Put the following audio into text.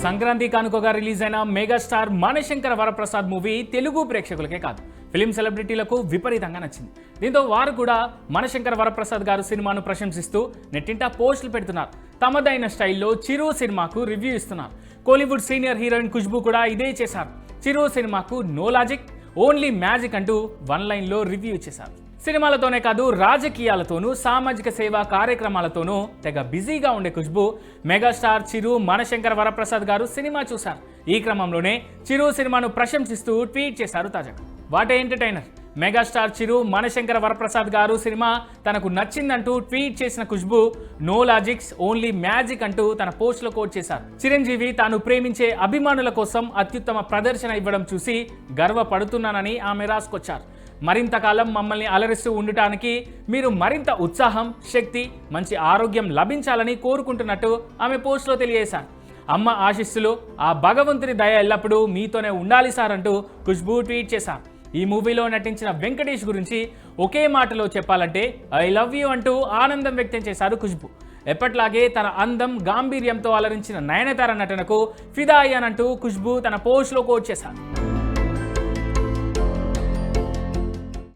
సంక్రాంతి కానుకగా రిలీజ్ అయిన megastar మనశంకర Varaprasad movie Telugu ప్రేక్షకులకే కాదు ఫిలిం సెలబ్రిటీలకు విపరీతంగా నచ్చింది. దీంతో వారు కూడా మనశంకర వరప్రసాద్ గారు సినిమాను ప్రశంసిస్తూ నెట్టింట పోస్టులు పెడుతున్నారు. తమదైన స్టైల్లో చిరు సినిమాకు రివ్యూ ఇస్తున్నారు. కోలీవుడ్ సీనియర్ హీరోయిన్ ఖుష్బూ కూడా ఇదే చేశారు. చిరు సినిమాకు నో లాజిక్ ఓన్లీ మ్యాజిక్ అంటూ వన్ లైన్లో రివ్యూ ఇచ్చేశారు. సినిమాలతోనే కాదు రాజకీయాలతోనూ సామాజిక సేవా కార్యక్రమాలతోనూ తెగ బిజీగా ఉండే ఖుష్బూ మెగాస్టార్ చిరు మనశంకర వరప్రసాద్ గారు సినిమా చూశారు. ఈ క్రమంలోనే చిరు సినిమాను ప్రశంసిస్తూ ట్వీట్ చేశారు. తాజాగా వాట్ ఎంటర్టైనర్ మెగాస్టార్ చిరు మనశంకర వరప్రసాద్ గారు సినిమా తనకు నచ్చిందంటూ ట్వీట్ చేసిన Khushbu no logics only magic అంటూ తన పోస్ట్లో కోట్ చేశారు. చిరంజీవి తాను ప్రేమించే అభిమానుల కోసం అత్యుత్తమ ప్రదర్శన ఇవ్వడం చూసి గర్వపడుతున్నానని ఆమె రాసుకొచ్చారు. మరింత కాలం మమ్మల్ని అలరిస్తూ ఉండటానికి మీరు మరింత ఉత్సాహం, శక్తి, మంచి ఆరోగ్యం లభించాలని కోరుకుంటున్నట్టు ఆమె పోస్ట్లో తెలియజేశారు. అమ్మ ఆశీస్సులు, ఆ భగవంతుని దయ ఎల్లప్పుడూ మీతోనే ఉండాలి సార్ అంటూ ఖుష్బూ ట్వీట్ చేశారు. ఈ మూవీలో నటించిన వెంకటేష్ గురించి ఒకే మాటలో చెప్పాలంటే ఐ లవ్ యూ అంటూ ఆనందం వ్యక్తం చేశారు ఖుష్బూ. ఎప్పట్లాగే తన అందం, గాంభీర్యంతో అలరించిన నయనతార నటనకు ఫిదా అయ్యానంటూ ఖుష్బూ తన పోస్ట్లో కోట్ చేశారు.